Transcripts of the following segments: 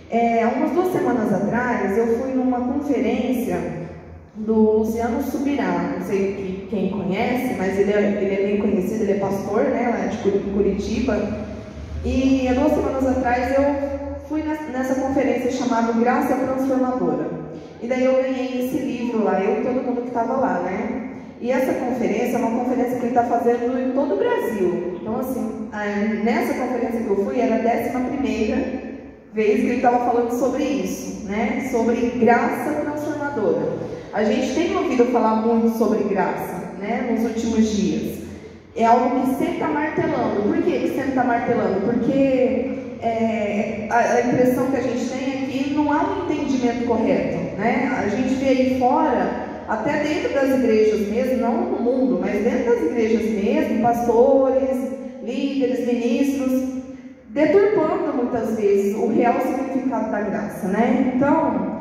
Há umas 2 semanas atrás, eu fui numa conferência do Luciano Subirá. Não sei quem conhece, mas ele é bem conhecido, ele é pastor, né, lá de Curitiba. E há 2 semanas atrás eu fui nessa conferência chamada Graça Transformadora. E daí eu ganhei esse livro lá, eu e todo mundo que estava lá, né? E essa conferência é uma conferência que ele está fazendo em todo o Brasil. Então, assim, nessa conferência que eu fui, era a 11ª vez que ele estava falando sobre isso, né? Sobre graça transformadora. A gente tem ouvido falar muito sobre graça, né? Nos últimos dias. É algo que sempre está martelando. Por que sempre está martelando? Porque a impressão que a gente tem é que não há um entendimento correto, né? A gente vê aí fora, até dentro das igrejas mesmo, não no mundo, mas dentro das igrejas mesmo, pastores, líderes, ministros, deturpando muitas vezes o real significado da graça, né? Então,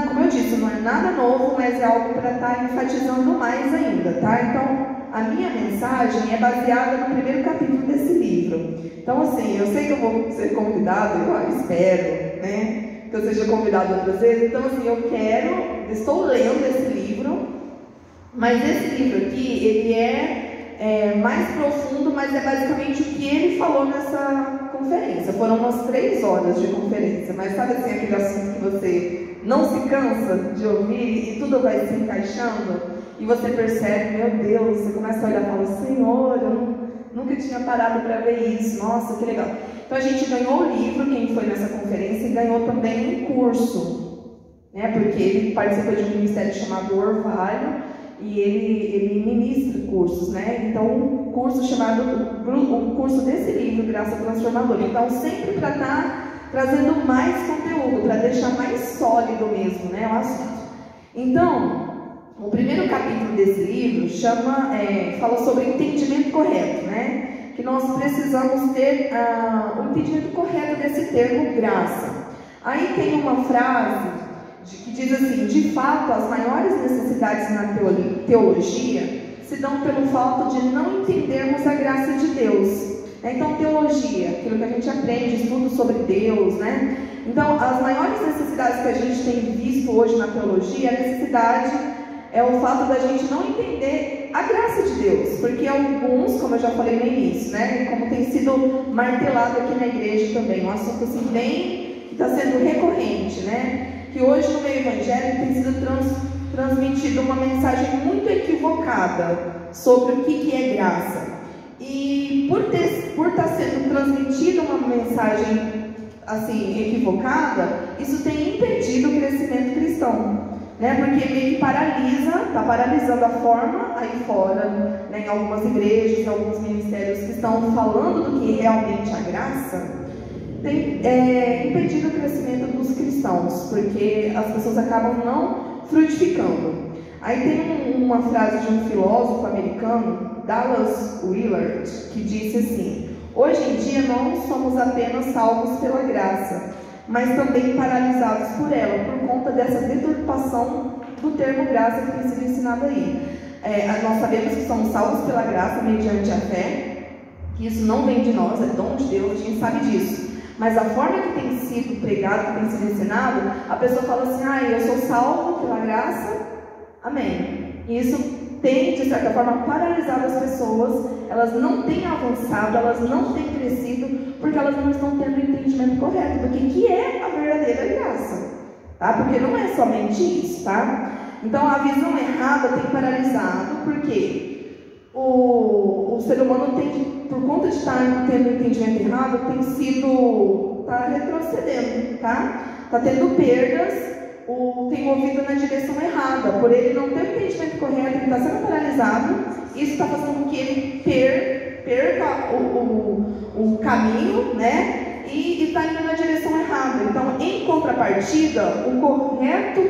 como eu disse, não é nada novo, mas é algo para estar enfatizando mais ainda, tá? Então, a minha mensagem é baseada no primeiro capítulo desse livro. Então, assim, eu sei que eu vou ser convidada, eu espero, né, que eu seja convidada outras vezes. Então, assim, estou lendo esse livro, mas esse livro aqui, ele é mais profundo, mas é basicamente o que ele falou nessa conferência. Foram umas 3 horas de conferência, mas sabe assim, aquele assunto que você não se cansa de ouvir e tudo vai se encaixando? E você percebe, meu Deus, você começa a olhar e fala, Senhor, eu nunca tinha parado para ver isso, nossa, que legal. Então a gente ganhou o livro, quem foi nessa conferência, e ganhou também um curso, né? Porque ele participa de um ministério chamado Orvalho, e ele ministra cursos, né? Então um curso chamado, o curso desse livro, Graça Transformadora. Então sempre para estar trazendo mais conteúdo, para deixar mais sólido mesmo, né, o assunto. Então, o primeiro capítulo desse livro fala sobre entendimento correto, né? Que nós precisamos ter o entendimento correto desse termo graça. Aí tem uma frase que diz assim: de fato, as maiores necessidades na teologia se dão pelo fato de não entendermos a graça de Deus. Então, teologia, aquilo que a gente aprende, estudo sobre Deus, né? Então, as maiores necessidades que a gente tem visto hoje na teologia, a necessidade é o fato da gente não entender a graça de Deus, porque alguns, como eu já falei no início, né, como tem sido martelado aqui na igreja também, um assunto assim bem, que está sendo recorrente, né, que hoje no meio evangélico tem sido transmitida uma mensagem muito equivocada sobre o que é graça. E por estar sendo transmitida uma mensagem assim equivocada, isso tem impedido o crescimento cristão, né? Porque meio que está paralisando a forma aí fora, né? Em algumas igrejas, em alguns ministérios que estão falando do que realmente é a graça, tem impedido o crescimento dos cristãos, porque as pessoas acabam não frutificando. Aí tem uma frase de um filósofo americano, Dallas Willard, que disse assim: hoje em dia não somos apenas salvos pela graça, mas também paralisados por ela, por conta dessa deturpação do termo graça que tem sido ensinado aí. Nós sabemos que somos salvos pela graça mediante a fé, que isso não vem de nós, é dom de Deus, a gente sabe disso. Mas a forma que tem sido pregado, que tem sido ensinado, a pessoa fala assim: eu sou salvo pela graça, amém. E isso tem, de certa forma, paralisado as pessoas, elas não têm avançado, elas não têm crescido, porque elas não estão tendo o entendimento correto do que é a verdadeira graça, tá? Porque não é somente isso, tá? Então a visão errada tem paralisado, porque o ser humano tem, por conta de estar tendo o entendimento errado, está retrocedendo, tá? Está tendo perdas, tem movido na direção errada, por ele não ter o entendimento correto, ele está sendo paralisado. Isso está fazendo com que ele perca o caminho, né? E está indo na direção errada. Então, em contrapartida, o correto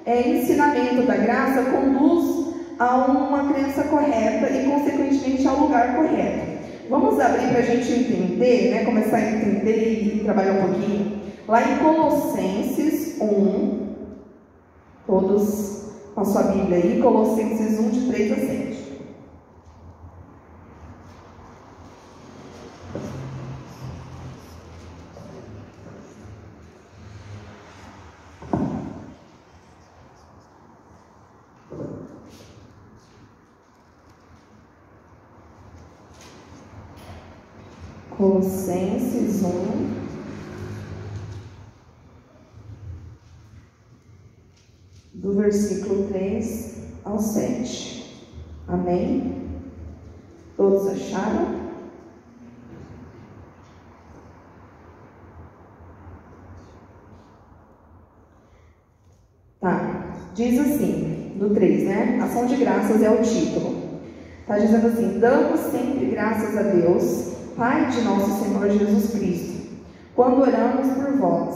ensinamento da graça conduz a uma crença correta e, consequentemente, ao lugar correto. Vamos abrir para a gente entender, né? Começar a entender e trabalhar um pouquinho. Lá em Colossenses 1, todos com a sua Bíblia aí, Colossenses 1, de 3 a 7. Colossenses 1, do versículo 3 ao 7. Amém? Todos acharam? Tá, diz assim, do 3, né? Ação de graças é o título. Tá dizendo assim: damos sempre graças a Deus, Pai de nosso Senhor Jesus Cristo, quando oramos por vós,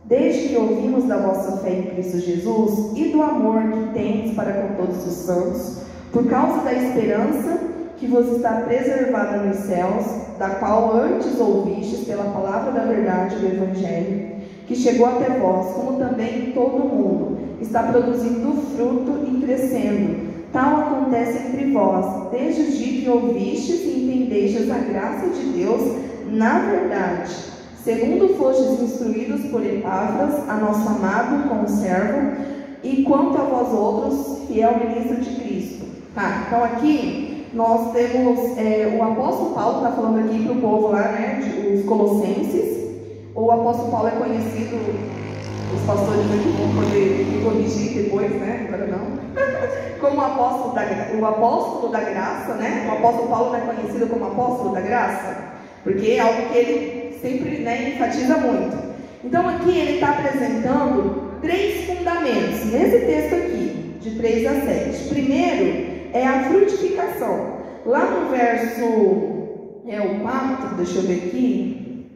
desde que ouvimos da vossa fé em Cristo Jesus e do amor que tendes para com todos os santos, por causa da esperança que vos está preservada nos céus, da qual antes ouvistes pela palavra da verdade do Evangelho, que chegou até vós, como também todo mundo está produzindo fruto e crescendo. Tal acontece entre vós, desde o dia que ouvistes e entendestes a graça de Deus na verdade, segundo fostes instruídos por Epáfras, a nosso amado conservo, e quanto a vós outros, fiel ministro de Cristo. Tá, então aqui nós temos, o apóstolo Paulo está falando aqui para o povo lá, né, os colossenses. O apóstolo Paulo é conhecido, os pastores aqui vão poder me corrigir depois, né, agora não, como o apóstolo da graça, né. O apóstolo Paulo é conhecido como apóstolo da graça, porque é algo que ele sempre, né, enfatiza muito. Então aqui ele está apresentando 3 fundamentos, nesse texto aqui, de 3 a 7. Primeiro é a frutificação. Lá no verso, o 4, deixa eu ver aqui,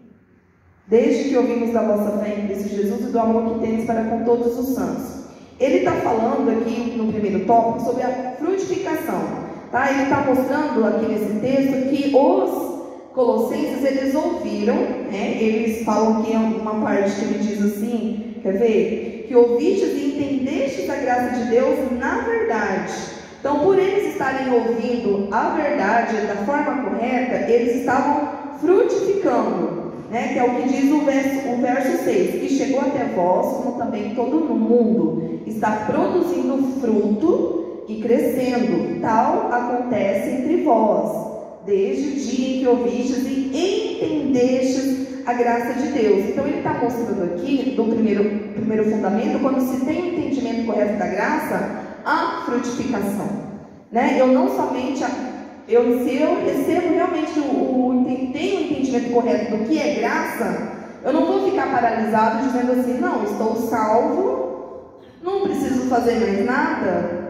desde que ouvimos da vossa fé em Cristo Jesus e do amor que tens para com todos os santos. Ele está falando aqui no primeiro tópico sobre a frutificação, tá? Ele está mostrando aqui nesse texto que os colossenses, eles ouviram, né? Eles falam que é uma parte que ele diz assim, quer ver? Que ouvistes e entendestes a graça de Deus na verdade. Então, por eles estarem ouvindo a verdade da forma correta, eles estavam frutificando, né? Que é o que diz o verso 6, que chegou até vós, como também todo mundo está produzindo fruto e crescendo. Tal acontece entre vós, desde o dia em que ouvistes e entendestes a graça de Deus. Então ele está mostrando aqui, do primeiro fundamento, quando se tem o entendimento correto da graça, a frutificação, né? Eu não somente, se eu recebo realmente tenho o entendimento correto do que é graça, eu não vou ficar paralisado dizendo assim, não, estou salvo, não preciso fazer mais nada.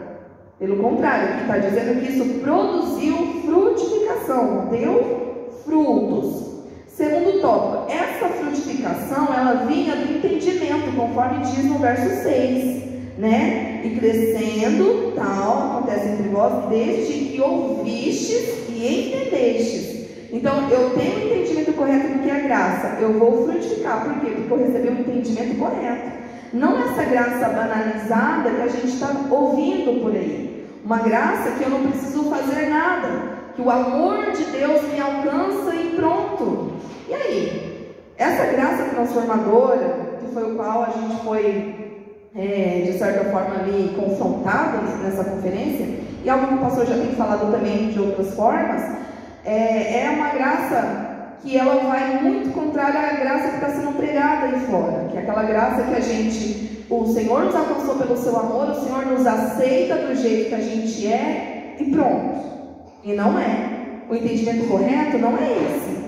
Pelo contrário, aqui está dizendo que isso produziu frutificação, deu frutos. Segundo tópico, essa frutificação, ela vinha do entendimento, conforme diz no verso 6, né? E crescendo, tal, acontece entre vós, desde que ouvistes e entendestes. Então, eu tenho o entendimento correto do que é graça, eu vou frutificar. Por quê? Porque eu recebi o entendimento correto. Não essa graça banalizada que a gente está ouvindo por aí. Uma graça que eu não preciso fazer nada, que o amor de Deus me alcança e pronto. E aí? Essa graça transformadora, que foi o qual a gente foi, de certa forma, ali confrontado nessa conferência, e algo que o pastor já tem falado também de outras formas, é uma graça que ela vai muito contrária à graça que está sendo pregada aí fora, que é aquela graça que o Senhor nos alcançou pelo seu amor, o Senhor nos aceita do jeito que a gente é e pronto. E não é. O entendimento correto não é esse.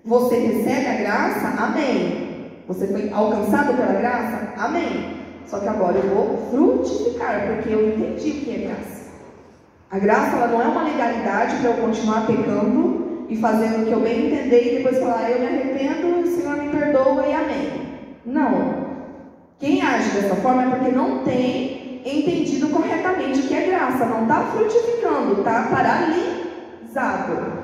Você recebe a graça? Amém. Você foi alcançado pela graça? Amém. Só que agora eu vou frutificar, porque eu entendi o que é graça. A graça, ela não é uma legalidade para eu continuar pecando e fazendo o que eu bem entender e depois falar, eu me arrependo, o Senhor me perdoa e amém. Não. Quem age dessa forma é porque não tem entendido corretamente o que é graça, não está frutificando, está paralisado.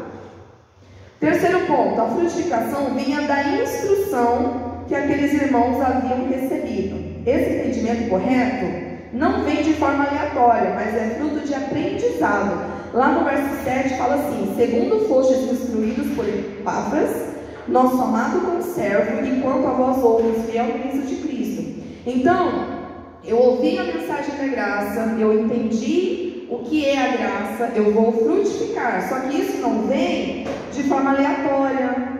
Terceiro ponto, a frutificação vinha da instrução que aqueles irmãos haviam recebido. Esse entendimento correto não vem de forma aleatória, mas é fruto de aprendizado. Lá no verso 7 fala assim, segundo fostes instruídos por Epáfras, nosso amado conservo, e quanto a vós outros, fiel ministro de Cristo. Então, eu ouvi a mensagem da graça, eu entendi o que é a graça, eu vou frutificar. Só que isso não vem de forma aleatória,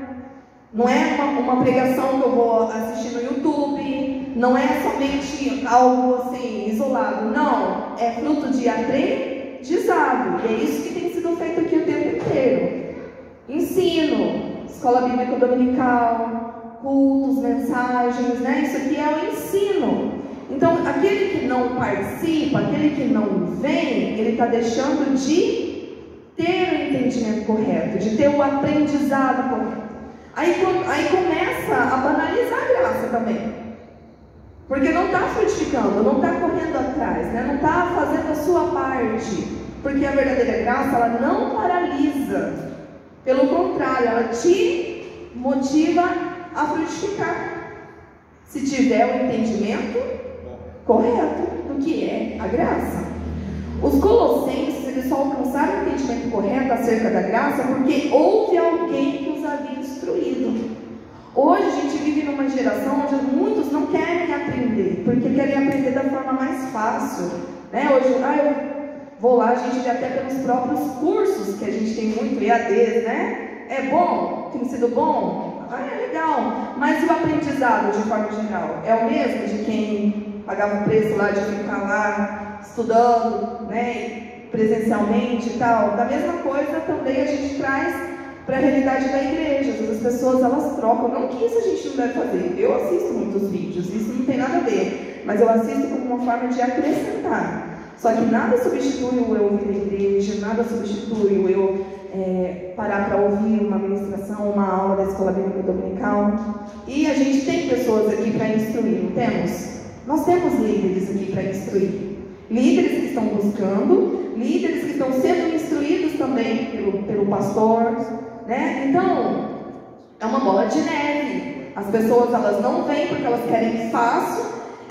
Não é uma pregação que eu vou assistir no YouTube, não é somente algo assim, isolado. Não, é fruto de aprendizado. E é isso que tem sido feito aqui o tempo inteiro. Ensino, escola bíblica dominical, cultos, mensagens, né? Isso aqui é o ensino. Então, aquele que não participa, aquele que não vem, ele está deixando de ter o entendimento correto, de ter o aprendizado correto. Aí começa a banalizar a graça também. Porque não está frutificando, não está correndo atrás, né? Não está fazendo a sua parte. Porque a verdadeira graça, ela não paralisa. Pelo contrário, ela te motiva a frutificar. Se tiver o entendimento correto do que é a graça. Os colossenses, eles só alcançaram o entendimento correto acerca da graça porque houve alguém que os havia instruído. Hoje a gente vive numa geração onde muitos não querem aprender, porque querem aprender da forma mais fácil, né? Hoje, eu vou lá, a gente vê até pelos próprios cursos, que a gente tem muito EADs, né? É bom? Tem sido bom? É legal. Mas e o aprendizado, de forma geral? É o mesmo de quem pagava o preço lá de ficar lá estudando, né? Presencialmente e tal? Da mesma coisa também a gente traz para a realidade da igreja. As pessoas, elas trocam. Não que isso a gente não deve fazer. Eu assisto muitos vídeos, isso não tem nada a ver, mas eu assisto como uma forma de acrescentar. Só que nada substitui o eu ouvir a igreja, nada substitui o eu parar para ouvir uma ministração, uma aula da escola bíblica dominical. E a gente tem pessoas aqui para instruir, não temos? Nós temos líderes aqui para instruir. Líderes que estão buscando, líderes que estão sendo instruídos também pelo pastor, né? Então, é uma bola de neve. As pessoas, elas não vêm porque elas querem fácil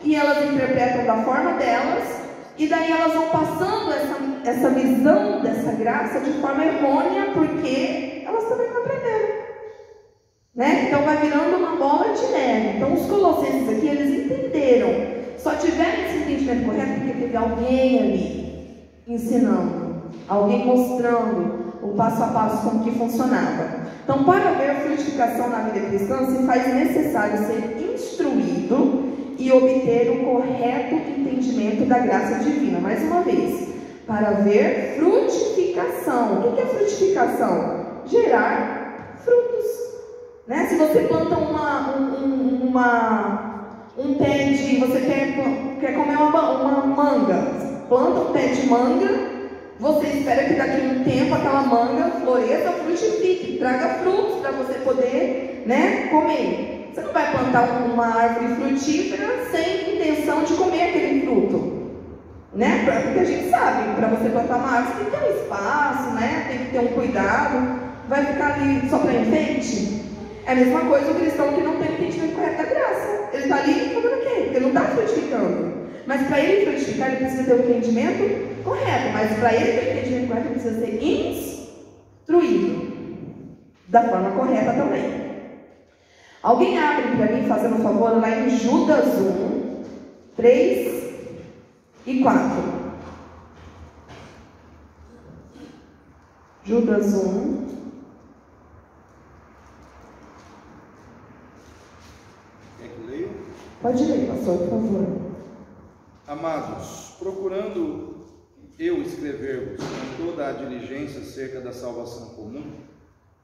e elas interpretam da forma delas, e daí elas vão passando essa visão dessa graça de forma errônea porque elas também não aprenderam, né? Então vai virando uma bola de neve. Então os colossenses aqui, eles entenderam, só tiveram esse entendimento correto porque teve alguém ali ensinando, alguém mostrando o passo a passo como que funcionava. Então, para haver frutificação na vida cristã, se faz necessário ser instruído e obter o correto entendimento da graça divina. Mais uma vez, para haver frutificação. O que é frutificação? Gerar frutos, né? Se você planta um pé de... Você quer comer uma manga, planta um pé de manga, você espera que daqui a um tempo aquela manga floresça, frutifique, traga frutos para você poder, né, comer. Você não vai plantar uma árvore frutífera sem intenção de comer aquele fruto, né? Porque a gente sabe, para você plantar uma árvore, você tem que ter um espaço, né? Tem que ter um cuidado. Vai ficar ali só para enfeite? É a mesma coisa o cristão que não tem o entendimento correto da graça. Ele está ali fazendo o quê? Porque ele não está frutificando. Mas para ele frutificar, ele precisa ter o entendimento correto. Mas para ele ter o entendimento correto, ele precisa ser instruído da forma correta também. Alguém abre para mim, fazendo um favor, lá em Judas 1, 3 e 4. Judas 1. Quer que leia? Pode ler, pastor, por favor. Amados, procurando eu escrever-vos com toda a diligência acerca da salvação comum,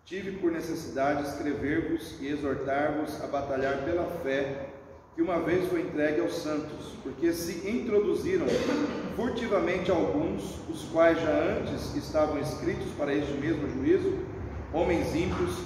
tive por necessidade escrever-vos e exortar-vos a batalhar pela fé que uma vez foi entregue aos santos, porque se introduziram furtivamente alguns, os quais já antes estavam escritos para este mesmo juízo, homens ímpios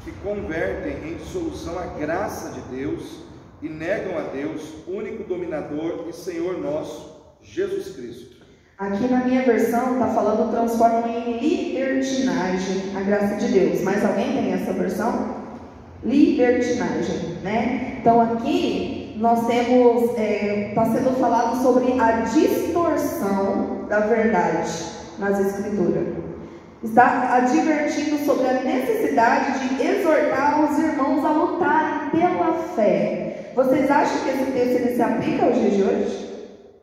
que convertem em dissolução a graça de Deus e negam a Deus, único dominador e Senhor nosso, Jesus Cristo. Aqui na minha versão está falando transformam em libertinagem a graça de Deus. Mas alguém tem essa versão? Libertinagem, né? Então aqui nós temos, está sendo falado sobre a distorção da verdade nas Escrituras. Está advertindo sobre a necessidade de exortar os irmãos a lutarem pela fé. Vocês acham que esse texto ele se aplica aos dias de hoje?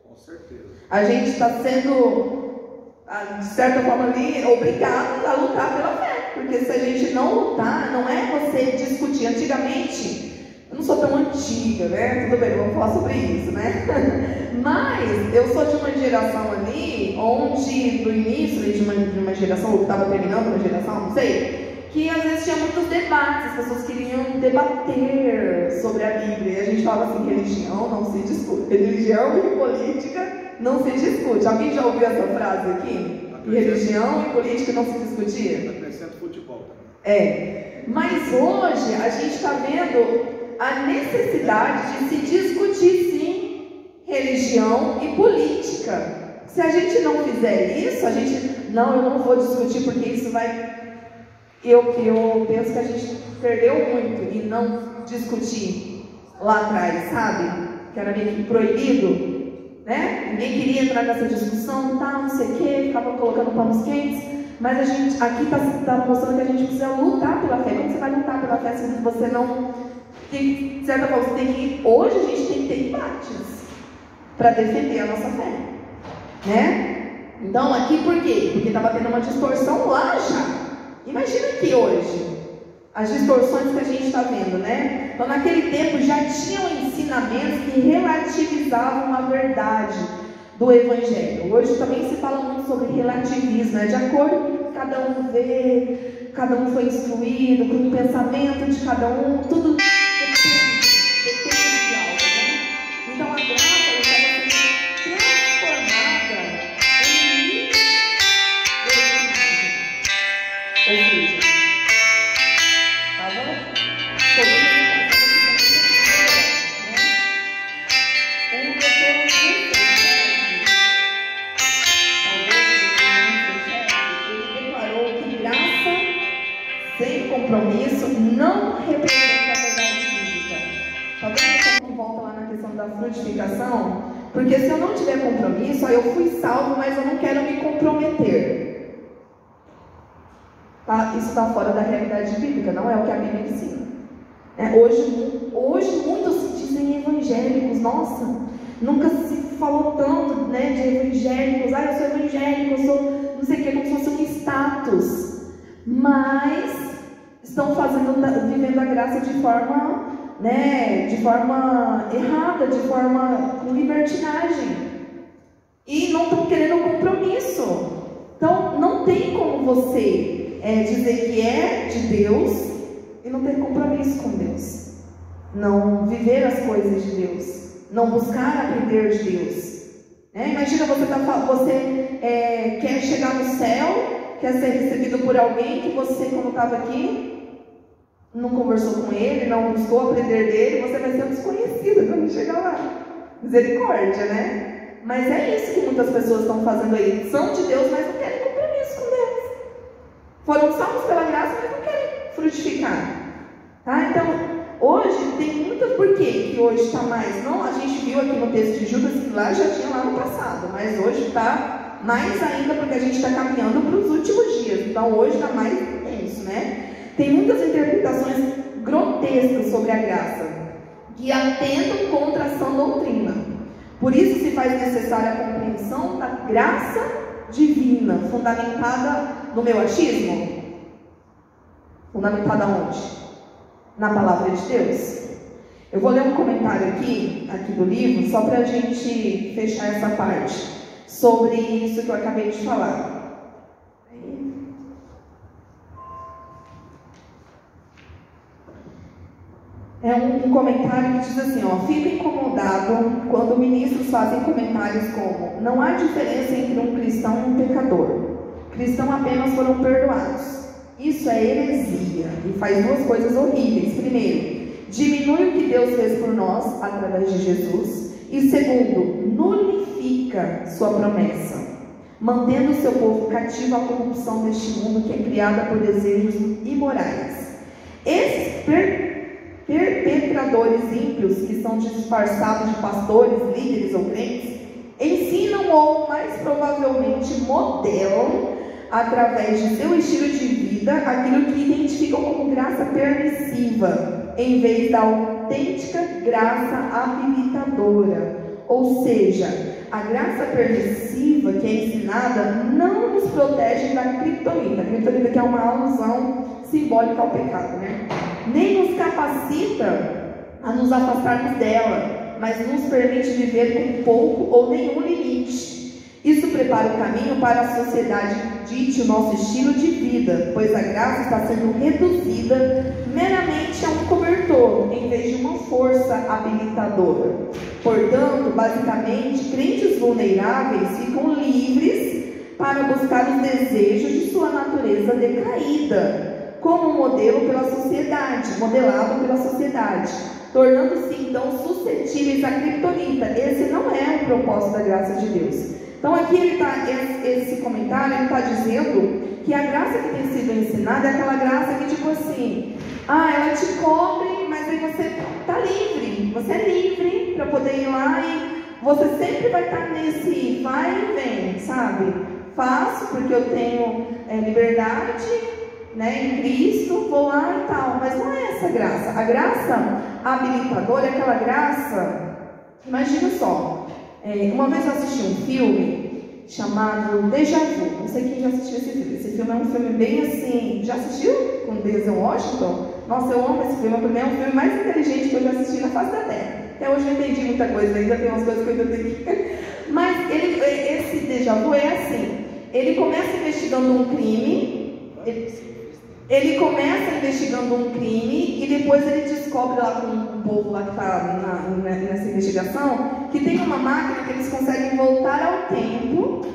Com certeza. A gente está sendo, de certa forma ali, obrigado a lutar pela fé. Porque se a gente não lutar, não é você discutir. Antigamente, eu não sou tão antiga, né? Tudo bem, vamos falar sobre isso, né? Mas eu sou de uma geração ali, onde, do início de uma geração, ou que estava terminando uma geração, não sei, que às vezes tinha muitos debates, as pessoas queriam debater sobre a Bíblia. E a gente falava assim, religião não se discute. Religião e política não se discute. Alguém já ouviu essa frase aqui? Religião e política não se discutia? Está crescendo futebol também. Mas hoje a gente está vendo a necessidade de se discutir sim religião e política. Se a gente não fizer isso, eu não vou discutir porque isso vai... Eu penso que a gente perdeu muito em não discutir lá atrás, sabe? Que era meio que proibido, né? Ninguém queria entrar nessa discussão, tá, não sei o que, ficava colocando panos quentes. Mas a gente aqui está mostrando que a gente precisa lutar pela fé. Quando você vai lutar pela fé, você não tem, de certa forma, você tem que... Hoje a gente tem que ter embates para defender a nossa fé, né? Então aqui por quê? Porque estava tendo uma distorção lá já. Imagina aqui hoje as distorções que a gente está vendo, né? Então naquele tempo já tinham ensinamentos que relativizavam a verdade do Evangelho. Hoje também se fala muito sobre relativismo, né? De acordo com o que cada um vê, cada um foi instruído, com o pensamento de cada um, tudo depende de algo, né? Então a graça ela vai ser transformada em livro de imagem. Ou seja, tá bom? Sem compromisso não representa a verdade bíblica. Tá vendo como que volta lá na questão da frutificação? Porque se eu não tiver compromisso, aí eu fui salvo, mas eu não quero me comprometer. Tá? Isso está fora da realidade bíblica, não é o que a Bíblia ensina. Hoje muitos se dizem evangélicos, nossa, nunca se falou tanto, né, de evangélicos, eu sou evangélico, eu sou não sei o que, como se fosse um status. Mas estão vivendo a graça de forma, né, de forma errada, de forma com libertinagem. E não estão querendo compromisso. Então, não tem como você dizer que é de Deus e não ter compromisso com Deus. Não viver as coisas de Deus. Não buscar aprender de Deus. Imagina você quer chegar no céu, quer ser recebido por alguém que você, quando estava aqui, não conversou com ele, não buscou aprender dele, você vai ser um desconhecido quando chegar lá. Misericórdia, né? Mas é isso que muitas pessoas estão fazendo aí. São de Deus, mas não querem compromisso com Deus. Foram salvos pela graça, mas não querem frutificar. Tá? Então, hoje tem muitas... Por quê que hoje está mais? Não, a gente viu aqui no texto de Judas que lá já tinha lá no passado, mas hoje está... mais ainda porque a gente está caminhando para os últimos dias. Então hoje está mais intenso, né? Tem muitas interpretações grotescas sobre a graça que atentam contra a sã doutrina. Por isso se faz necessária a compreensão da graça divina, fundamentada no meu achismo. Fundamentada onde? Na palavra de Deus. Eu vou ler um comentário aqui do livro, só para a gente fechar essa parte, sobre isso que eu acabei de falar. É um comentário que diz assim, fico incomodado quando ministros fazem comentários como: não há diferença entre um cristão e um pecador. Cristãos apenas foram perdoados. Isso é heresia e faz duas coisas horríveis. Primeiro, diminui o que Deus fez por nós através de Jesus. E segundo, nulifica sua promessa, mantendo o seu povo cativo à corrupção deste mundo que é criada por desejos imorais. Esses perpetradores ímpios, que são disfarçados de pastores, líderes ou crentes, ensinam ou mais provavelmente modelam, através de seu estilo de vida, aquilo que identificam como graça permissiva, em vez da autêntica graça habilitadora. Ou seja, a graça permissiva que é ensinada não nos protegem da criptonita. A criptonita que é uma alusão simbólica ao pecado, né? Nem nos capacita a nos afastarmos dela, mas nos permite viver com pouco ou nenhum limite. Isso prepara o caminho para a sociedade dite o nosso estilo de vida, pois a graça está sendo reduzida meramente a um cobertor, em vez de uma força habilitadora. Portanto, basicamente, crentes vulneráveis ficam livres para buscar os desejos de sua natureza decaída, como modelo pela sociedade, modelado pela sociedade, tornando-se então suscetíveis à criptonita. Esse não é o propósito da graça de Deus. Então aqui esse comentário está dizendo que a graça que tem sido ensinada é aquela graça que tipo assim, ela te cobre, mas aí você está livre, você é livre para poder ir lá e você sempre vai estar nesse vai e vem, sabe? Faço porque eu tenho liberdade, né, em Cristo, vou lá e tal, mas não é essa graça. A graça habilitadora é aquela graça, imagina só, uma vez eu assisti um filme chamado Déjà Vu, não sei quem já assistiu esse filme é um filme bem assim, já assistiu? Com Denzel Washington? Nossa, eu amo esse filme, para mim é o filme mais inteligente que eu já assisti na face da Terra. Até hoje eu não entendi muita coisa, ainda tem umas coisas que eu ainda tenho que... Mas esse Déjà Vu é assim, ele começa investigando um crime, ele começa investigando um crime e depois ele descobre lá com um povo lá que está nessa investigação que tem uma máquina que eles conseguem voltar ao tempo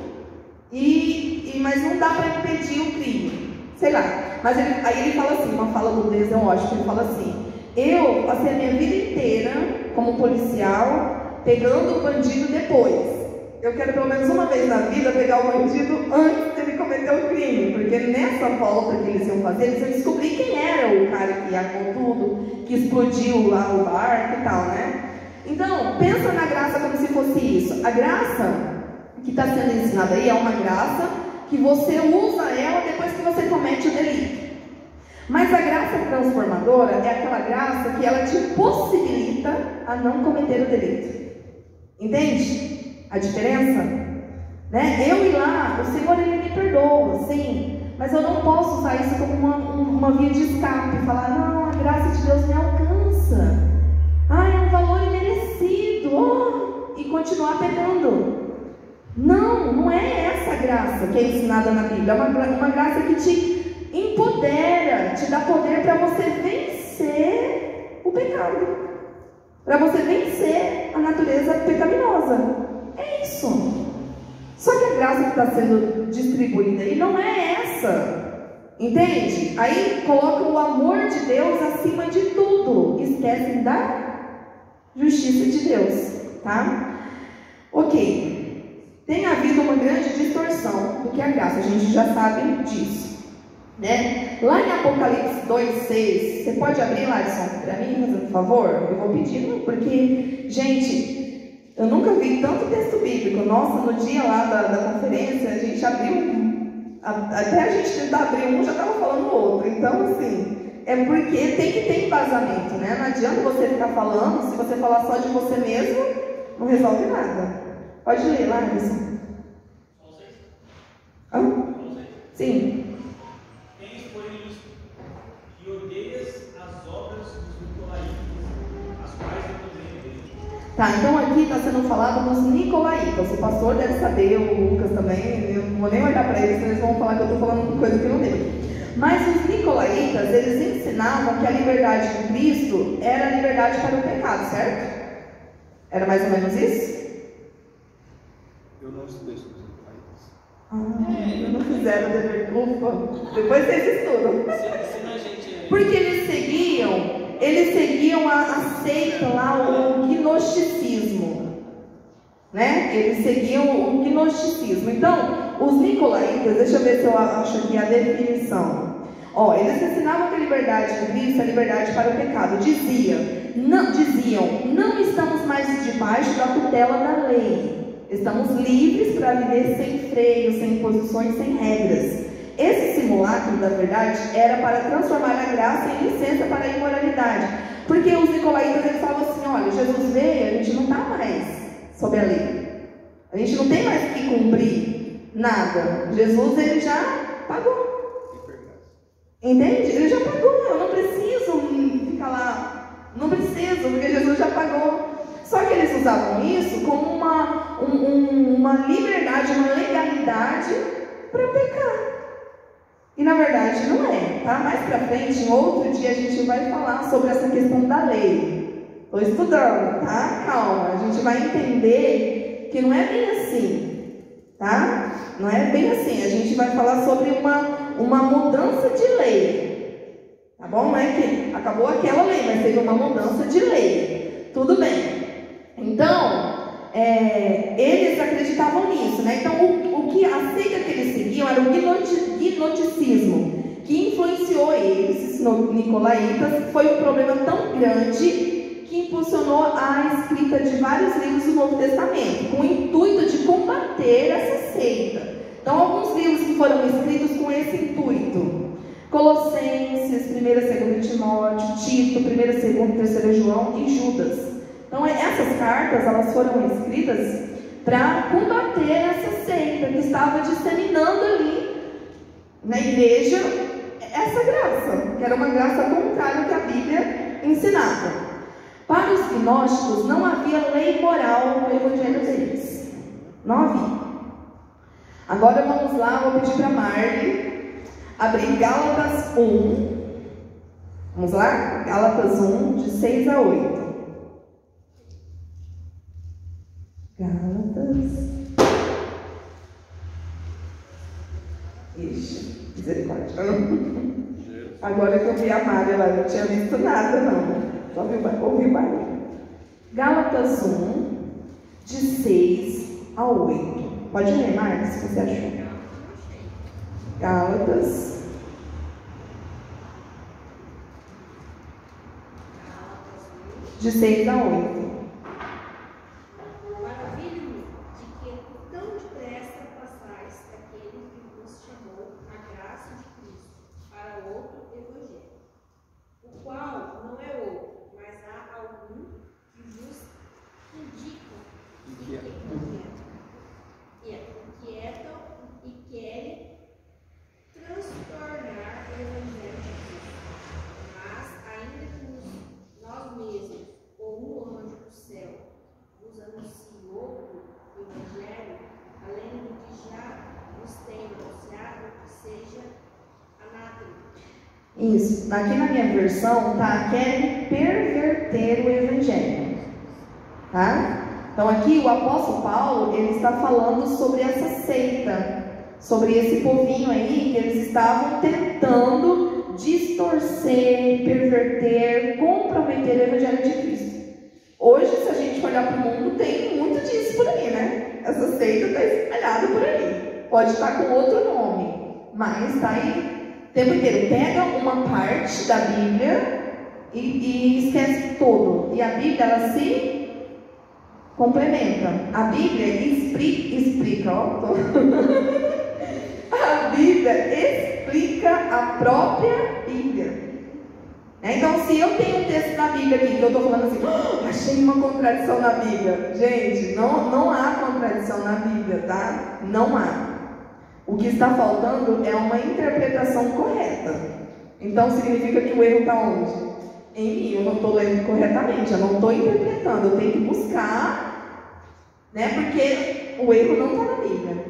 mas não dá para impedir o crime, sei lá. Mas aí ele fala assim, uma fala do Denzel Washington, ele fala assim: eu passei a minha vida inteira como policial pegando o bandido depois. Eu quero pelo menos uma vez na vida pegar o bandido antes dele cometer o crime, porque nessa volta que eles iam fazer, eles iam descobrir quem era o cara que armou tudo, que explodiu lá o barco e tal, né? Então, pensa na graça como se fosse isso. A graça que está sendo ensinada aí é uma graça que você usa ela depois que você comete o delito. Mas a graça transformadora é aquela graça que ela te possibilita a não cometer o delito. Entende a diferença? Né? Eu ir lá, o Senhor ele me perdoa, sim, mas eu não posso usar isso como uma via de escape, falar, não, a graça de Deus me alcança, é um valor imerecido, e continuar pegando. Não é essa graça que é ensinada na Bíblia, é uma graça que te empodera, te dá poder para você vencer o pecado, para você vencer a natureza pecaminosa. É isso. Só que a graça que está sendo distribuída aí não é essa. Entende? Aí coloca o amor de Deus acima de tudo. Esquecem da justiça de Deus. Tá? Ok. Tem havido uma grande distorção do que é a graça. A gente já sabe disso. Né? Lá em Apocalipse 2:6, você pode abrir, Larson, para mim, fazendo um favor? Eu vou pedir, porque, gente, eu nunca vi tanto texto bíblico. Nossa, no dia lá da conferência, a gente abriu até a gente tentar abrir um, já estava falando o outro. Então, assim, é porque tem que ter embasamento, né? Não adianta você ficar falando, se você falar só de você mesmo, não resolve nada. Pode ler lá, Anderson. Sim. Tá, então aqui está sendo falado dos nicolaítas. O pastor deve saber, o Lucas também. Eu não vou nem olhar para eles, eles vão falar que eu estou falando coisa que não devo. Mas os nicolaítas, eles ensinavam que a liberdade de Cristo era a liberdade para o pecado, certo? Era mais ou menos isso? Eu não estudei sobre os nicolaítas. Não fizeram o dever de ufa. Depois vocês estudam. Porque eles seguiam a seita lá, o gnosticismo, né? Eles seguiam o gnosticismo. Então, os nicolaítas, deixa eu ver se eu acho aqui a definição. Eles ensinavam que a liberdade de Cristo é a liberdade para o pecado. Diziam, não estamos mais debaixo da tutela da lei. Estamos livres para viver sem freio, sem imposições, sem regras. Esse simulacro da verdade era para transformar a graça em licença para a imoralidade. Porque os nicolaítas eles falavam assim: olha, Jesus veio, a gente não está mais sob a lei. A gente não tem mais que cumprir Nada. Jesus, ele já pagou. Entende? Ele já pagou. Eu não preciso ficar lá. Não preciso, porque Jesus já pagou. Só que eles usavam isso como uma liberdade, uma legalidade para pecar. E na verdade não é, tá? Mais pra frente, em outro dia, a gente vai falar sobre essa questão da lei. Estou estudando, tá? Calma, a gente vai entender que não é bem assim, tá? Não é bem assim. A gente vai falar sobre uma mudança de lei, tá bom? Não é que acabou aquela lei, mas teve uma mudança de lei. Tudo bem. Então, eles acreditavam nisso, né? Então, a seita que eles seguiam era o gnosticismo, que influenciou eles, esses nicolaítas. Foi um problema tão grande que impulsionou a escrita de vários livros do Novo Testamento, com o intuito de combater essa seita. Então, alguns livros que foram escritos com esse intuito: Colossenses, 1 e 2 Timóteo, Tito, 1 e 2 e 3 João e Judas. Então, essas cartas, elas foram escritas para combater essa seita que estava disseminando ali na igreja essa graça, que era uma graça contrária ao que a Bíblia ensinava. Para os gnósticos não havia lei moral no evangelho deles. Não havia. Agora vamos lá, vou pedir para Marli abrir Gálatas 1. Vamos lá? Gálatas 1, de 6 a 8. Gálatas. Ixi, misericórdia. Agora que eu vi a Mária lá, eu não tinha visto nada, não. Só ouvi Mária. Gálatas 1, de 6 a 8. Pode ler, Mária, se você achou. Gálatas. De 6 a 8. Isso, aqui na minha versão, tá? Querem perverter o evangelho, tá? Então aqui o apóstolo Paulo, ele está falando sobre essa seita, sobre esse povinho aí, que eles estavam tentando distorcer, perverter, comprometer o evangelho de Cristo. Hoje, se a gente olhar para o mundo, tem muito disso por aí, né? Essa seita está espalhada por aí. Pode estar com outro nome, mas está aí o tempo inteiro. Pega uma parte da Bíblia e esquece todo. E a Bíblia, ela se complementa. A Bíblia explica, ó. A Bíblia explica a própria Bíblia. Então, se eu tenho um texto na Bíblia aqui que eu estou falando assim, achei uma contradição na Bíblia. Gente, não há contradição na Bíblia, tá? Não há. O que está faltando é uma interpretação correta. Então, significa que o erro está onde? Em mim. Eu não estou lendo corretamente, eu não estou interpretando. Eu tenho que buscar, né? Porque o erro não está na Bíblia.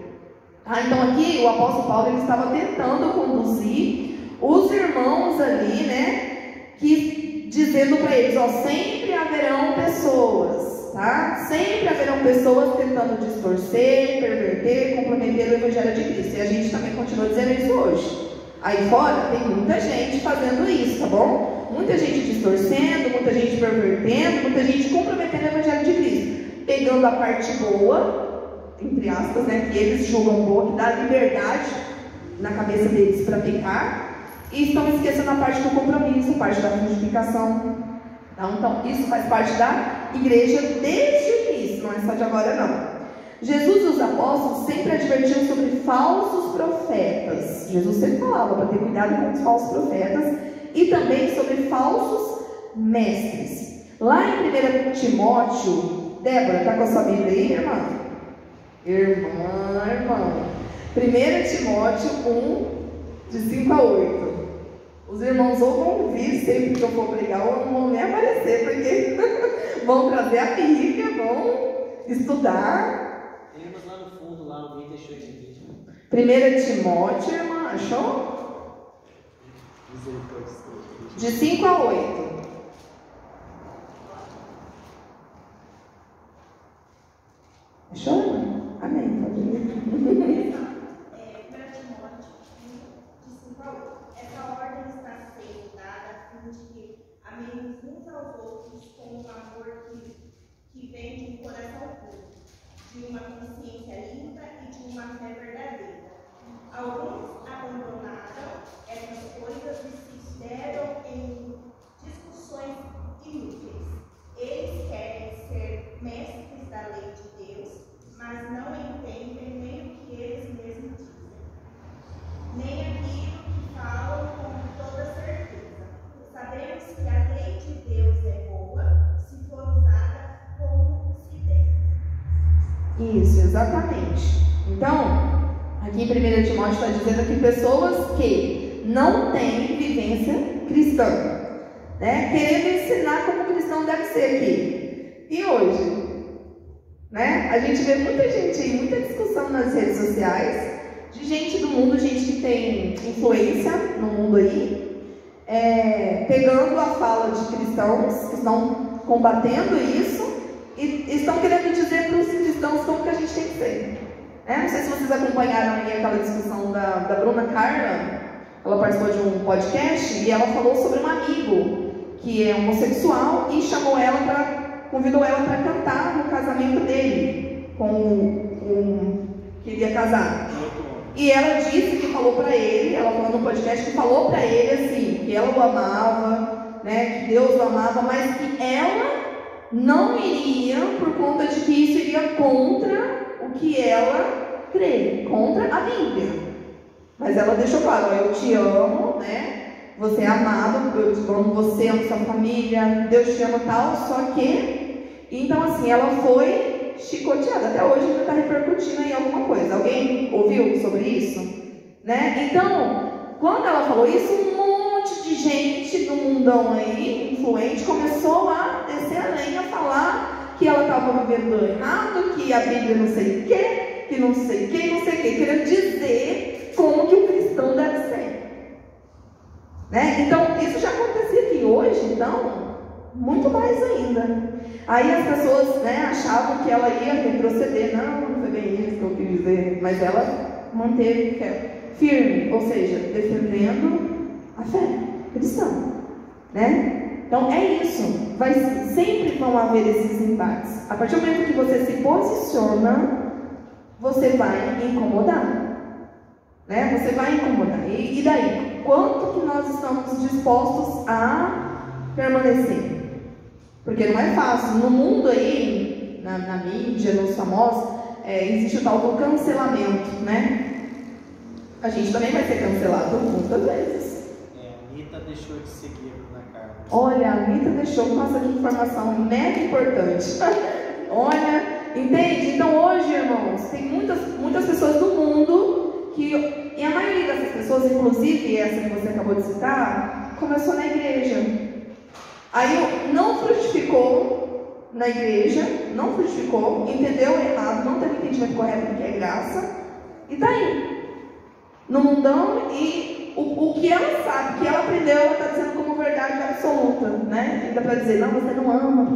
Então, aqui o apóstolo Paulo, ele estava tentando conduzir os irmãos ali, né? Que dizendo para eles, ó, sempre haverão pessoas, tá? Sempre haverão pessoas tentando distorcer, perverter, comprometer o evangelho de Cristo. E a gente também continua dizendo isso hoje. Aí fora tem muita gente fazendo isso, tá bom? Muita gente distorcendo, muita gente pervertendo, muita gente comprometendo o evangelho de Cristo. Pegando a parte boa, entre aspas, né? Que eles julgam boa, que dá liberdade na cabeça deles para pecar. E estão esquecendo a parte do compromisso, a parte da justificação. Então, isso faz parte da igreja desde o início, não é só de agora não. Jesus e os apóstolos sempre advertiam sobre falsos profetas. Jesus sempre falava para ter cuidado com os falsos profetas. E também sobre falsos mestres. Lá em 1 Timóteo, Débora, está com a sua Bíblia aí, irmã? Irmã. 1 Timóteo 1, de 5 a 8. Os irmãos ou vão vir sempre que eu for pregar, ou não vão nem aparecer, porque vão trazer a Bíblia, vão estudar. Temos lá no fundo, lá alguém deixou esse vídeo. 1 Timóteo, irmã, achou? De 5 a 8. Achou, irmã? Amém. Pode ir. Essa ordem está sendo dada a fim de que amemos uns aos outros com um amor que vem de um coração puro, de uma consciência limpa e de uma fé verdadeira. Alguns abandonaram essas coisas e se deram em discussões inúteis. Eles querem ser mestres da lei de Deus, mas não entendem nem o que eles mesmos dizem, nem aquilo que falam com toda certeza. Sabemos que a lei de Deus é boa se for usada como se deve. Isso, exatamente. Então, aqui em 1 Timóteo está dizendo que pessoas que não têm vivência cristã, né, querendo ensinar como o cristão deve ser aqui. E hoje, né, a gente vê muita gente aí, muita discussão nas redes sociais, de gente do mundo, gente que tem influência no mundo aí, pegando a fala de cristãos que estão combatendo isso e estão querendo dizer para os cristãos como que a gente tem que ser. Não sei se vocês acompanharam aí aquela discussão da Bruna Carla. Ela participou de um podcast e ela falou sobre um amigo que é homossexual e convidou ela para cantar no casamento dele com um que iria casar. E ela disse que falou para ele, ela falou no podcast que falou para ele assim, que ela o amava, né, que Deus o amava, mas que ela não iria por conta de que isso iria contra o que ela crê, contra a Bíblia. Mas ela deixou claro, eu te amo, né? Você é amado, eu te amo você, amo sua família, Deus te ama tal, só que... Então assim, ela foi chicoteada, até hoje ainda está repercutindo aí alguma coisa. Alguém ouviu sobre isso? Né? Então, quando ela falou isso, um monte de gente do mundão aí, influente, começou a descer a lenha, a falar que ela estava vivendo errado, que a Bíblia não sei o quê, que não sei o quê, não sei o quê, querendo dizer como que o cristão deve ser. Né? Então, isso já acontecia aqui hoje, então, muito mais ainda. Aí as pessoas, né, achavam que ela ia retroceder. Não foi bem isso que eu quis dizer, mas ela manteve firme, ou seja, defendendo a fé cristã, né? Então é isso, sempre vão haver esses embates. A partir do momento que você se posiciona, você vai incomodar, né? Você vai incomodar. E daí? Quanto que nós estamos dispostos a permanecer? Porque não é fácil. No mundo aí, na mídia, nos famosos, existe o tal do cancelamento, né? A gente também vai ser cancelado muitas vezes. A Anitta deixou de seguir a Bruna Carla. Olha, a Anitta deixou, nossa, que informação mega importante. Olha, entende? Então hoje, irmãos, tem muitas pessoas do mundo que, e a maioria dessas pessoas, inclusive essa que você acabou de citar, começou na igreja. Aí não frutificou na igreja, não frutificou, entendeu errado, não teve entendimento correto do que é graça, e tá aí, no mundão, e o que ela sabe, o que ela aprendeu, ela está dizendo como verdade absoluta, né? Ainda para dizer, não, você não ama,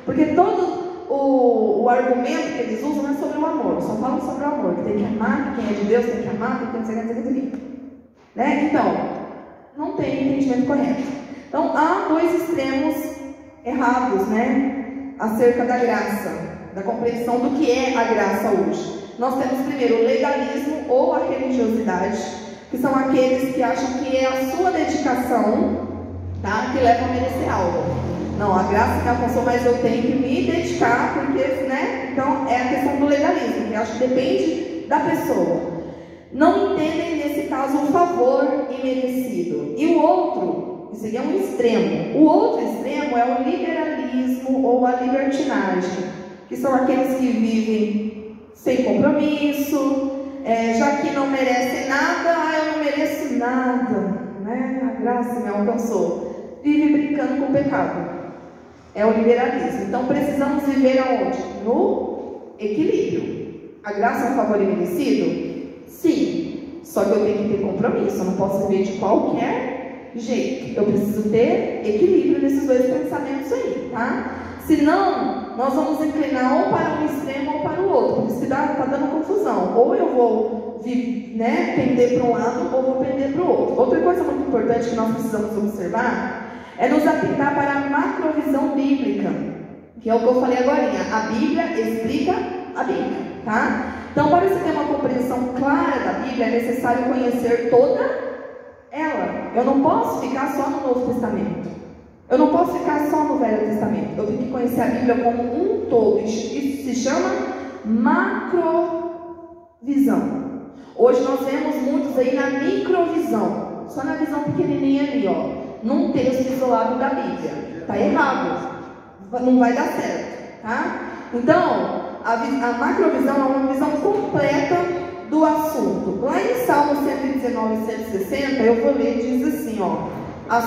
porque todo o argumento que eles usam é sobre o amor, só falam sobre o amor, que tem que amar, que quem é de Deus tem que amar, tem que não sei o que, né? Então, não tem entendimento correto. Então, há dois extremos errados, né, acerca da graça, da compreensão do que é a graça hoje. Nós temos primeiro o legalismo ou a religiosidade, que são aqueles que acham que é a sua dedicação, tá, que leva a merecer algo. Não, a graça me alcançou, mas eu tenho que me dedicar, porque, né, então é a questão do legalismo, que acho que depende da pessoa. Não entendem, nesse caso, o favor imerecido. E o outro... Isso aqui é um extremo. O outro extremo é o liberalismo ou a libertinagem, que são aqueles que vivem sem compromisso, já que não merecem nada, eu não mereço nada, né? A graça me alcançou. Vive brincando com o pecado. É o liberalismo. Então precisamos viver aonde? No equilíbrio. A graça é um favor imerecido? Sim. Só que eu tenho que ter compromisso. Eu não posso viver de qualquer jeito. Eu preciso ter equilíbrio nesses dois pensamentos aí, tá? Senão, nós vamos inclinar ou para um extremo ou para o outro. Porque se está dando confusão. Ou eu vou pender para um lado ou vou pender para o outro. Outra coisa muito importante que nós precisamos observar é nos atentar para a macrovisão bíblica, que é o que eu falei agora. A Bíblia explica a Bíblia, tá? Então, para você ter uma compreensão clara da Bíblia, é necessário conhecer toda ela. Eu não posso ficar só no Novo Testamento. Eu não posso ficar só no Velho Testamento. Eu tenho que conhecer a Bíblia como um todo. Isso se chama macrovisão. Hoje nós vemos muitos aí na microvisão, só na visão pequenininha ali, ó, num texto isolado da Bíblia. Está errado. Não vai dar certo, tá? Então, a macrovisão é uma visão completa do assunto. Lá em Salmo 119 e 160, eu vou ler, diz assim, ó: a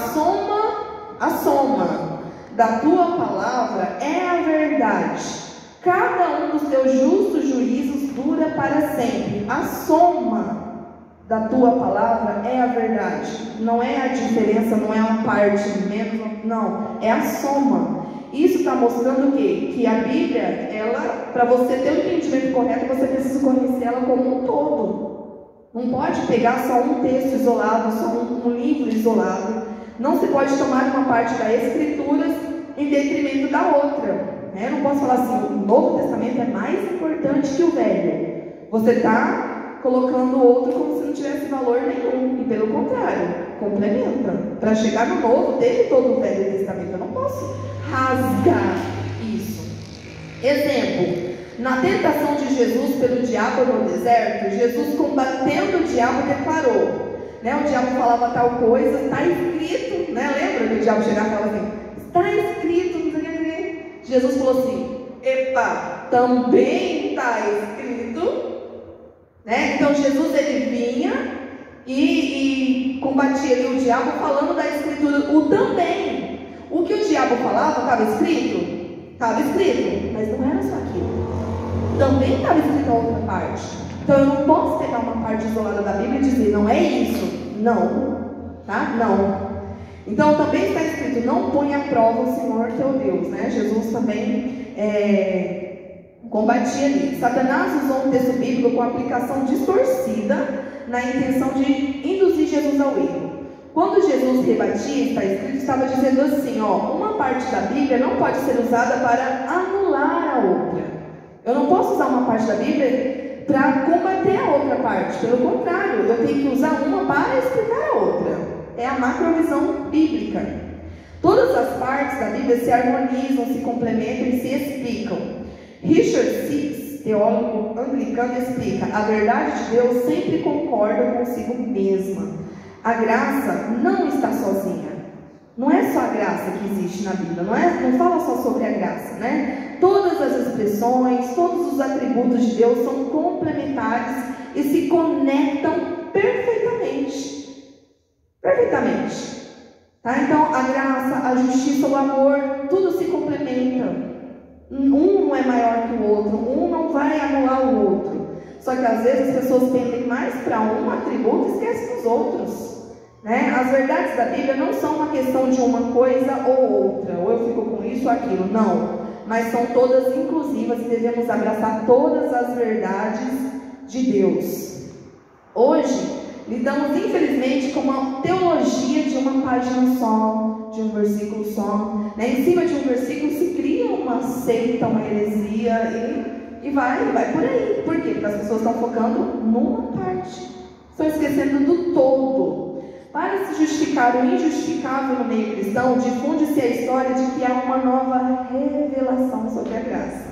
soma da tua palavra é a verdade. Cada um dos teus justos juízos dura para sempre. A soma da tua palavra é a verdade. Não é a diferença, não é uma parte menos, não. É a soma. Isso está mostrando o quê? Que a Bíblia, ela, para você ter o entendimento correto, você precisa conhecer ela como um todo. Não pode pegar só um texto isolado, só um livro isolado. Não se pode tomar uma parte da Escritura em detrimento da outra. Eu não posso falar assim, o Novo Testamento é mais importante que o Velho. Você está colocando o outro como se não tivesse valor nenhum. E pelo contrário, complementa. Para chegar no Novo, teve todo o Velho Testamento. Eu não posso rasgar isso. Exemplo: na tentação de Jesus pelo diabo no deserto, Jesus, combatendo o diabo, declarou, né? O diabo falava tal coisa, está escrito, né? Lembra que o diabo chegava e falava assim, está escrito, não sei o que. Jesus falou assim, epa, também está escrito, né? Então Jesus, ele vinha e combatia ali o diabo falando da escritura, o também. O que o diabo falava estava escrito? Estava escrito, mas não era só aquilo. Também estava escrito a outra parte. Então eu não posso pegar uma parte isolada da Bíblia e dizer, não é isso. Não, tá? Não. Então também está escrito, não põe à prova o Senhor teu Deus, né? Jesus também combatia ali. Satanás usou um texto bíblico com aplicação distorcida na intenção de induzir Jesus ao erro. Quando Jesus rebatia, está escrito, estava dizendo assim, ó, uma parte da Bíblia não pode ser usada para anular a outra. Eu não posso usar uma parte da Bíblia para combater a outra parte. Pelo contrário, eu tenho que usar uma para explicar a outra. É a macrovisão bíblica. Todas as partes da Bíblia se harmonizam, se complementam e se explicam. Richard Six, teólogo anglicano, explica: a verdade de Deus sempre concorda consigo mesma. A graça não está sozinha. Não é só a graça que existe na Bíblia, não fala só sobre a graça, né? Todas as expressões, todos os atributos de Deus são complementares e se conectam perfeitamente. Perfeitamente. Tá? Então, a graça, a justiça, o amor, tudo se complementa. Um não é maior que o outro, um não vai anular o outro. Só que às vezes as pessoas pendem mais para um atributo e esquecem dos outros. Né? As verdades da Bíblia não são uma questão de uma coisa ou outra, ou eu fico com isso ou aquilo, não. Mas são todas inclusivas e devemos abraçar todas as verdades de Deus. Hoje, lidamos infelizmente com uma teologia de uma página só, de um versículo só. Né? Em cima de um versículo se cria uma seita, uma heresia e vai por aí. Por quê? Porque as pessoas estão focando numa parte, estão esquecendo do todo. Para se justificar o injustificável no meio cristão, difunde-se a história de que há uma nova revelação sobre a graça.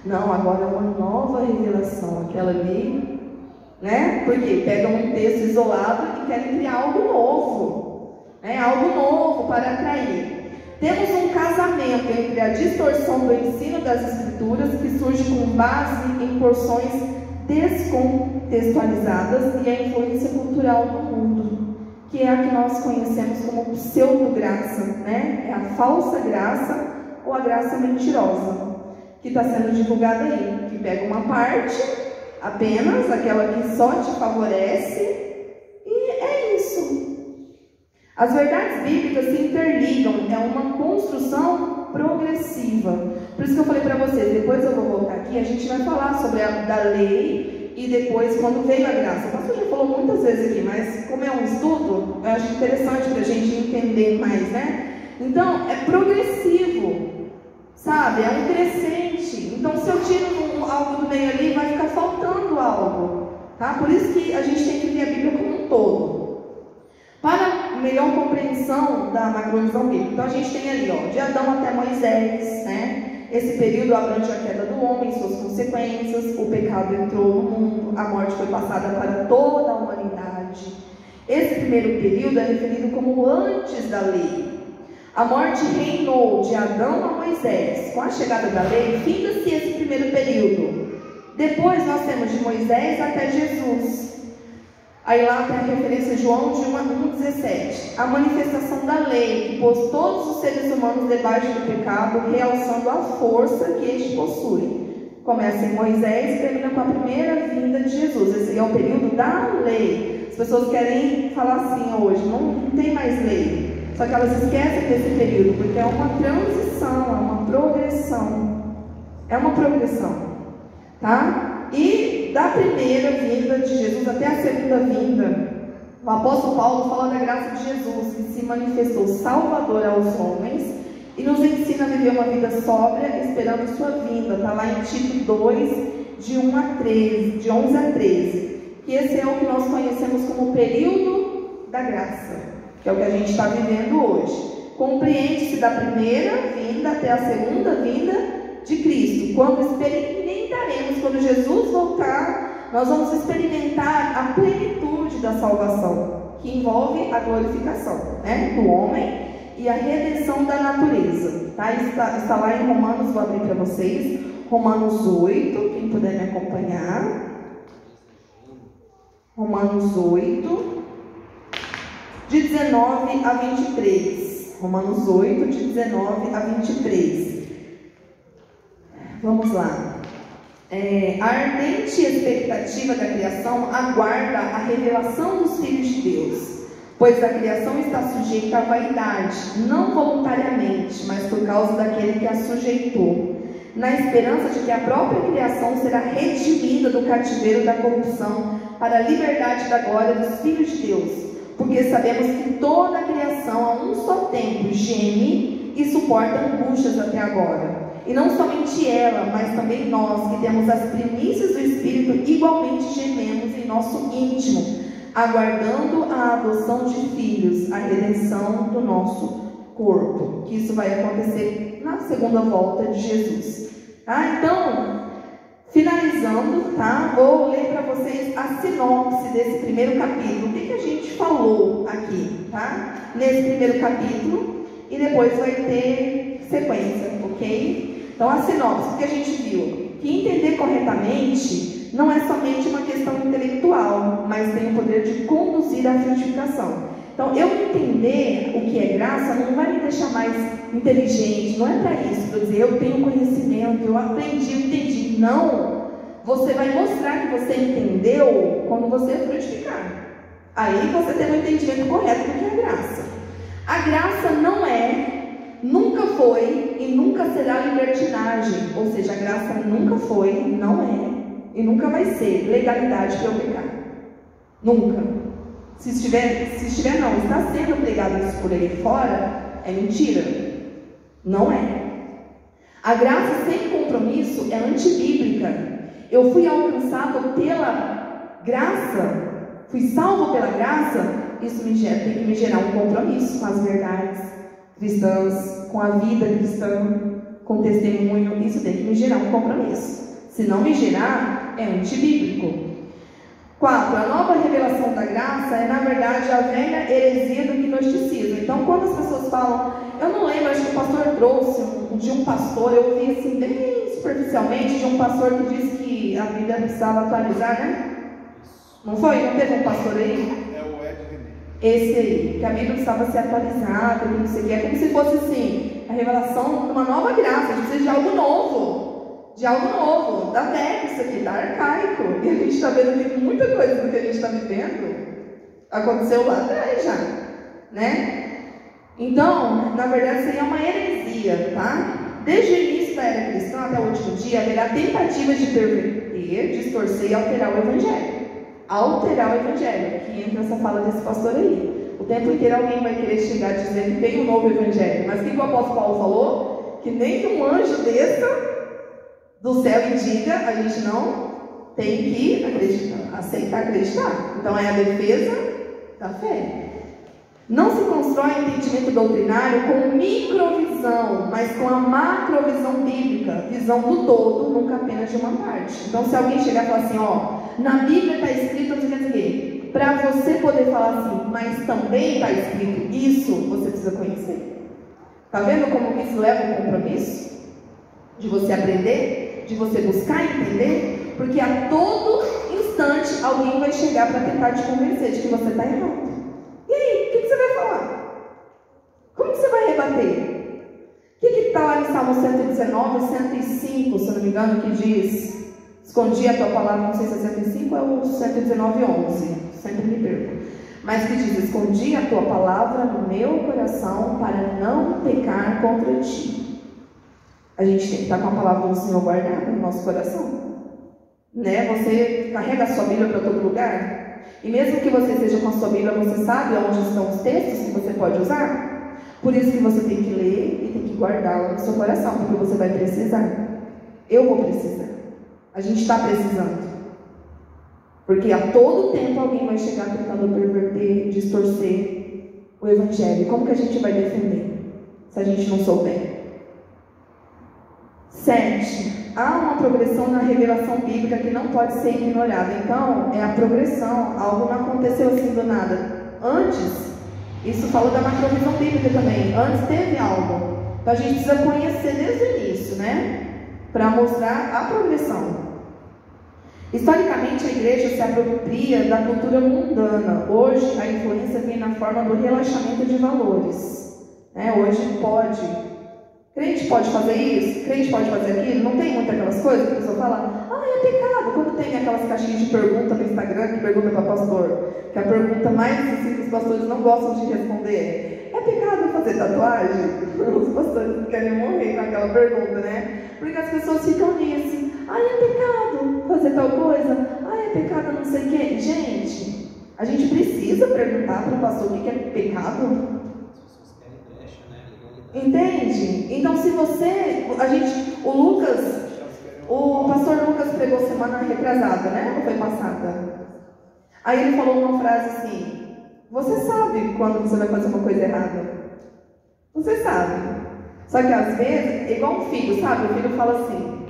Não, agora é uma nova revelação, aquela ali, né? Porque pegam um texto isolado e querem criar algo novo, né? Algo novo para atrair. Temos um casamento entre a distorção do ensino das Escrituras, que surge com base em porções descontextualizadas e a influência cultural do mundo, que é a que nós conhecemos como pseudo-graça, né? É a falsa graça ou a graça mentirosa, que está sendo divulgada aí, que pega uma parte, apenas aquela que só te favorece, e é isso. As verdades bíblicas se interligam, é uma construção progressiva. Por isso que eu falei para vocês, depois eu vou voltar aqui, a gente vai falar sobre a da lei e depois quando veio a graça. O pastor já falou muitas vezes aqui, mas como é um estudo, eu acho interessante para a gente entender mais, né? Então, é progressivo, sabe? É um crescente. Então, se eu tiro algo do meio ali, vai ficar faltando algo, tá? Por isso que a gente tem que ver a Bíblia como um todo. Para melhor compreensão da macrovisão bíblica, então a gente tem ali, ó, de Adão até Moisés, né? Esse período abrange a queda do homem, suas consequências, o pecado entrou no mundo, a morte foi passada para toda a humanidade. Esse primeiro período é referido como antes da lei. A morte reinou de Adão a Moisés. Com a chegada da lei, finda-se esse primeiro período. Depois nós temos de Moisés até Jesus. Aí lá tem a referência João de 1:17. A manifestação da lei, que pôs todos os seres humanos debaixo do pecado, realçando a força que este possui. Começa em Moisés e termina com a primeira vinda de Jesus. Esse é o período da lei. As pessoas querem falar assim hoje, não tem mais lei. Só que elas esquecem desse período, porque é uma transição, é uma progressão. É uma progressão, tá? E da primeira vinda de Jesus até a segunda vinda, o apóstolo Paulo fala da graça de Jesus, que se manifestou salvador aos homens e nos ensina a viver uma vida sóbria, esperando sua vinda. Está lá em Tito 2, de 11 a 13. Que esse é o que nós conhecemos como período da graça, que é o que a gente está vivendo hoje. Compreende-se da primeira vinda até a segunda vinda de Cristo. Quando experimentaremos, quando Jesus voltar, nós vamos experimentar a plenitude da salvação, que envolve a glorificação, né, do homem e a redenção da natureza. Tá? Está lá em Romanos, vou abrir para vocês, Romanos 8, quem puder me acompanhar. Romanos 8, de 19 a 23. Romanos 8, de 19 a 23. Vamos lá. A ardente expectativa da criação aguarda a revelação dos filhos de Deus, pois a criação está sujeita à vaidade, não voluntariamente, mas por causa daquele que a sujeitou, na esperança de que a própria criação será redimida do cativeiro da corrupção para a liberdade da glória dos filhos de Deus, porque sabemos que toda a criação a um só tempo geme e suporta angústias até agora. E não somente ela, mas também nós, que temos as primícias do Espírito, igualmente gememos em nosso íntimo, aguardando a adoção de filhos, a redenção do nosso corpo. Que isso vai acontecer na segunda volta de Jesus. Tá? Então, finalizando, tá? Vou ler para vocês a sinopse desse primeiro capítulo. O que a gente falou aqui, tá? Nesse primeiro capítulo, e depois vai ter sequência, ok? Então, a sinopse que a gente viu, que entender corretamente não é somente uma questão intelectual, mas tem o poder de conduzir à frutificação. Então, eu entender o que é graça não vai me deixar mais inteligente, não é para isso, para dizer, eu tenho conhecimento, eu aprendi, eu entendi. Não, você vai mostrar que você entendeu quando você frutificar. Aí você tem o entendimento correto do que é graça. A graça não é, nunca foi e nunca será libertinagem, ou seja, a graça nunca foi, não é e nunca vai ser legalidade para eu pecar. Nunca. Se estiver não, está sendo pregado isso por aí fora, é mentira. Não é. A graça sem compromisso é antibíblica. Eu fui alcançado pela graça, fui salvo pela graça, isso tem que me gerar um compromisso com as verdades cristãs, com a vida cristã, com testemunho, isso tem que me gerar um compromisso. Se não me gerar, é antibíblico. 4. A nova revelação da graça é, na verdade, a velha heresia do gnosticismo. Então, quando as pessoas falam, eu não lembro, acho que o pastor trouxe de um pastor, eu ouvi assim, bem superficialmente, de um pastor que diz que que a Bíblia precisava atualizar, né? Não foi? Não teve um pastor aí? É o Ed René. Esse aí, que a Bíblia precisava ser atualizada, que não sei o que, é como se fosse assim, a revelação de uma nova graça, de ser de algo novo, da velha, isso aqui, da arcaico, e a gente está vendo que muita coisa do que a gente está vivendo aconteceu lá atrás já, né? Então, na verdade, seria uma heresia, tá? Desde o início da era cristã até o último dia, haverá tentativas de perverter, distorcer e alterar o Evangelho. Alterar o Evangelho, que entra essa fala desse pastor aí. O tempo inteiro alguém vai querer chegar e dizer que tem um novo Evangelho. Mas o que o apóstolo Paulo falou? Que nem que um anjo desça do céu e diga, a gente não tem que aceitar. Então é a defesa da fé. Não se constrói entendimento doutrinário com microvisão, mas com a macrovisão bíblica, visão do todo, nunca apenas de uma parte. Então, se alguém chegar e falar assim, ó, na Bíblia está escrito, não sei o que, para você poder falar assim, mas também está escrito isso, você precisa conhecer. Está vendo como isso leva ao compromisso? De você aprender, de você buscar entender, porque a todo instante alguém vai chegar para tentar te convencer de que você está errado. E aí, o que você vai falar? Como que você vai rebater? O que está lá no Salmo 119, 105, se eu não me engano, que diz: escondi a tua palavra, não sei se é 105 ou 119, 11, sempre me perco. Mas que diz: escondi a tua palavra no meu coração para não pecar contra ti. A gente tem que estar com a palavra do Senhor guardada no nosso coração, né? Você carrega a sua Bíblia para todo lugar? E mesmo que você esteja com a sua Bíblia, você sabe onde estão os textos que você pode usar? Por isso que você tem que ler e tem que guardá-la no seu coração, porque você vai precisar. Eu vou precisar. A gente está precisando. Porque a todo tempo alguém vai chegar tentando perverter, distorcer o Evangelho. Como que a gente vai defender se a gente não souber? 7. Há uma progressão na revelação bíblica que não pode ser ignorada. Então, é a progressão. Algo não aconteceu assim do nada. Antes, isso fala da macrovisão bíblica também. Antes teve algo. Então, a gente precisa conhecer desde o início, né? Para mostrar a progressão. Historicamente, a igreja se apropria da cultura mundana. Hoje, a influência vem na forma do relaxamento de valores. Hoje pode. Crente pode fazer isso? Crente pode fazer aquilo? Não tem muitas aquelas coisas que a pessoa fala, é pecado. Quando tem aquelas caixinhas de pergunta no Instagram que pergunta para pastor, que a pergunta mais assim que os pastores não gostam de responder é pecado fazer tatuagem? Os pastores querem morrer com aquela pergunta, né? Porque as pessoas ficam nisso. É pecado fazer tal coisa? É pecado não sei o quê. Gente, a gente precisa perguntar para o pastor o que é pecado? Entende? Então, se você, o pastor Lucas pregou semana retrasada, né? Ou foi passada? Aí ele falou uma frase assim: você sabe quando você vai fazer uma coisa errada? Você sabe. Só que às vezes, é igual um filho, sabe? O filho fala assim: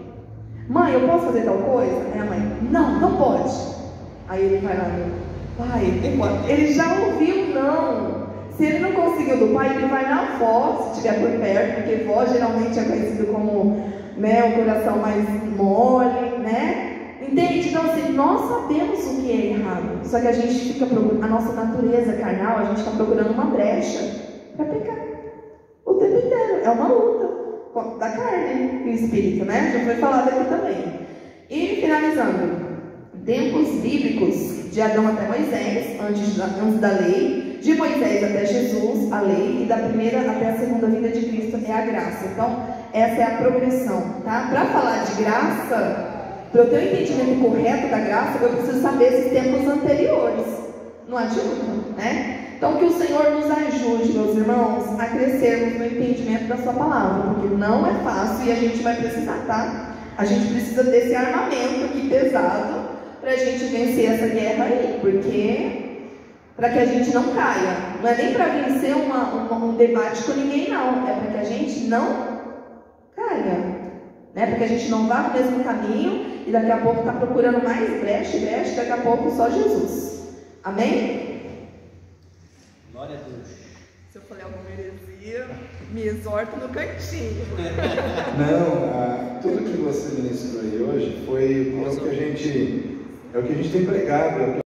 mãe, eu posso fazer tal coisa? Aí a mãe: não pode. Aí ele vai lá: pai, ele já ouviu não. Se ele não conseguiu do pai, ele vai na avó, se estiver por perto, porque vó geralmente é conhecido como, né, o coração mais mole, né? Entende? Então, assim, nós sabemos o que é errado, só que a gente fica procurando, a nossa natureza carnal, a gente está procurando uma brecha para pecar o tempo inteiro. É uma luta da carne e o espírito, né? Já foi falado aqui também. E finalizando, tempos bíblicos de Adão até Moisés, antes da lei. De Moisés até Jesus, a lei, e da primeira até a segunda vinda de Cristo é a graça. Então, essa é a progressão, tá? Para falar de graça, para eu ter o entendimento correto da graça, eu preciso saber esses tempos anteriores. Não adianta, né? Então, que o Senhor nos ajude, meus irmãos, a crescermos no entendimento da sua palavra, porque não é fácil e a gente vai precisar, tá? A gente precisa desse armamento aqui pesado para a gente vencer essa guerra aí, porque para que a gente não caia. Não é nem para vencer um debate com ninguém, não. É para que a gente não caia. Né? Para que a gente não vá no mesmo caminho e daqui a pouco está procurando mais brecha, daqui a pouco só Jesus. Amém? Glória a Deus. Se eu falei alguma heresia, me exorto no cantinho. Não, tudo que você ministrou aí hoje foi é o que a gente tem pregado,